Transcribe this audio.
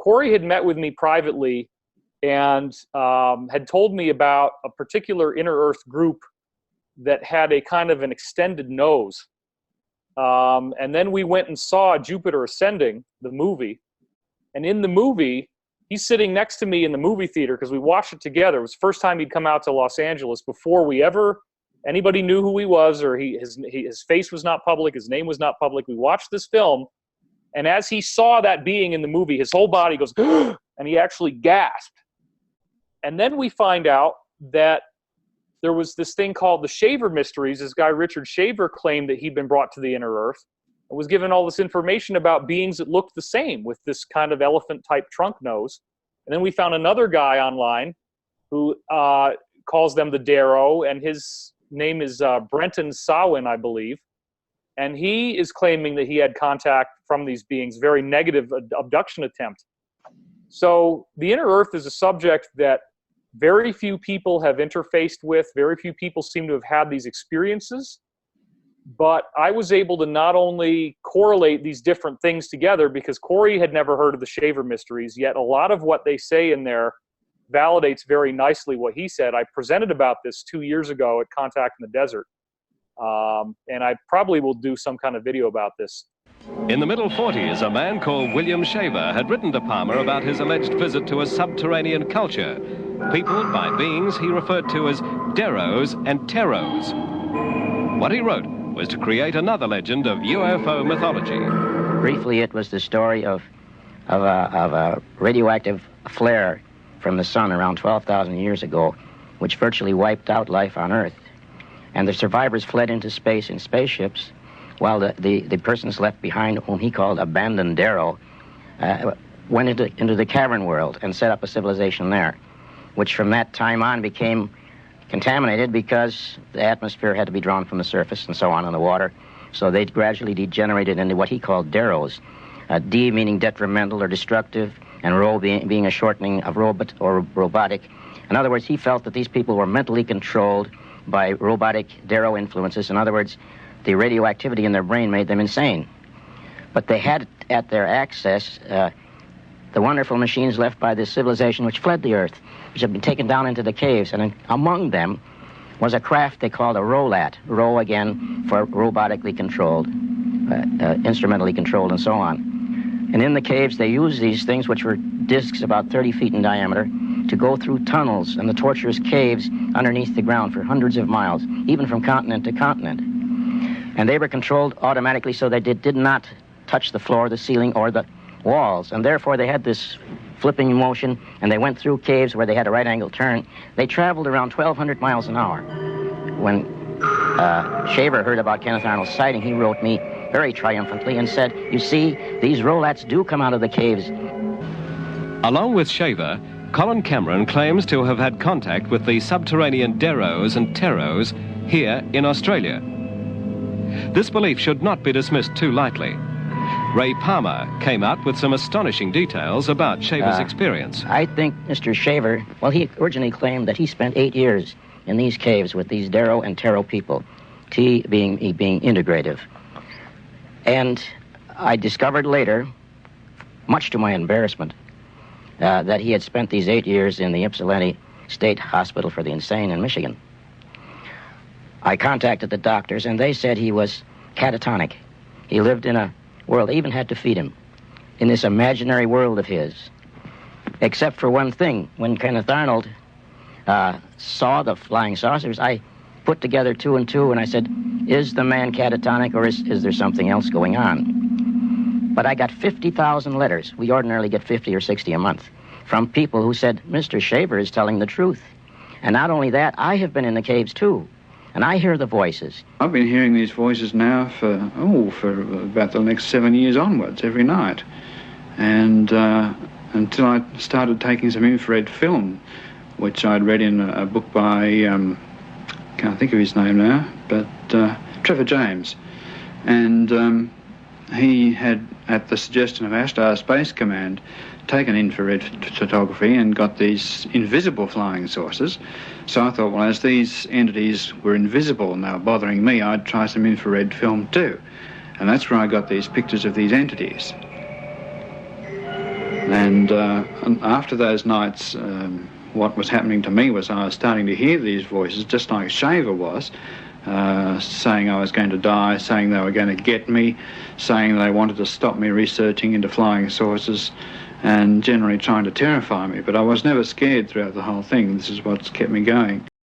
Corey had met with me privately and had told me about a particular inner Earth group that had a kind of an extended nose. And then we went and saw Jupiter Ascending, the movie. And in the movie, he's sitting next to me in the movie theater because we watched it together. It was the first time he'd come out to Los Angeles before anybody knew who he was, or his face was not public, his name was not public. We watched this film, and as he saw that being in the movie, his whole body goes, and he actually gasped. And then we find out that there was this thing called the Shaver Mysteries. This guy, Richard Shaver, claimed that he'd been brought to the inner Earth and was given all this information about beings that looked the same with this kind of elephant-type trunk nose. And then we found another guy online who calls them the Darrow, and his name is Brenton Sawin, I believe. And he is claiming that he had contact from these beings, very negative abduction attempt. So the inner Earth is a subject that very few people have interfaced with. Very few people seem to have had these experiences. But I was able to not only correlate these different things together, because Corey had never heard of the Shaver Mysteries, yet a lot of what they say in there validates very nicely what he said. I presented about this 2 years ago at Contact in the Desert. And I probably will do some kind of video about this. In the middle 40s, a man called William Shaver had written to Palmer about his alleged visit to a subterranean culture, peopled by beings he referred to as Darrows and Terros. What he wrote was to create another legend of UFO mythology. Briefly, it was the story of a radioactive flare from the sun around 12,000 years ago, which virtually wiped out life on Earth. And the survivors fled into space in spaceships, while the persons left behind, whom he called abandoned Darrow, went into the cavern world and set up a civilization there, which from that time on became contaminated because the atmosphere had to be drawn from the surface and so on in the water. So they gradually degenerated into what he called Darrows. D meaning detrimental or destructive, and Ro being a shortening of robot or robotic. In other words, he felt that these people were mentally controlled by robotic Darrow influences. In other words, the radioactivity in their brain made them insane. But they had at their access the wonderful machines left by this civilization which fled the Earth, which had been taken down into the caves. And among them was a craft they called a Rolat. Ro, again, for robotically controlled, instrumentally controlled, and so on. And in the caves, they used these things, which were discs about 30 feet in diameter, to go through tunnels and the tortuous caves underneath the ground for hundreds of miles, even from continent to continent. And they were controlled automatically so they did not touch the floor, the ceiling, or the walls. And therefore, they had this flipping motion, and they went through caves where they had a right-angle turn. They traveled around 1,200 miles an hour. When Shaver heard about Kenneth Arnold's sighting, he wrote me very triumphantly and said, "You see, these Rolats do come out of the caves." Along with Shaver, Colin Cameron claims to have had contact with the subterranean Darrows and Terros here in Australia. This belief should not be dismissed too lightly. Ray Palmer came out with some astonishing details about Shaver's experience. I think Mr. Shaver, well, he originally claimed that he spent 8 years in these caves with these Darrow and Terro people, T being integrative. And I discovered later, much to my embarrassment, that he had spent these 8 years in the Ypsilanti State Hospital for the Insane in Michigan. I contacted the doctors, and they said he was catatonic. He lived in a world, they even had to feed him, in this imaginary world of his. Except for one thing, when Kenneth Arnold saw the flying saucers, I put together 2 and 2, and I said, is the man catatonic, or is there something else going on? But I got 50,000 letters. We ordinarily get 50 or 60 a month from people who said, Mr. Shaver is telling the truth. And not only that, I have been in the caves too, and I hear the voices. I've been hearing these voices now for about the next 7 years onwards, every night. And until I started taking some infrared film, which I'd read in a book by, can't think of his name now, but Trevor James. And he had, at the suggestion of Ashtar Space Command, taken infrared photography and got these invisible flying saucers. So I thought, well, as these entities were invisible and they were bothering me, I'd try some infrared film too. And that's where I got these pictures of these entities. And after those nights, what was happening to me was I was starting to hear these voices, just like Shaver was, saying I was going to die, saying they were going to get me, saying they wanted to stop me researching into flying saucers, and generally trying to terrify me. But I was never scared throughout the whole thing. This is what's kept me going.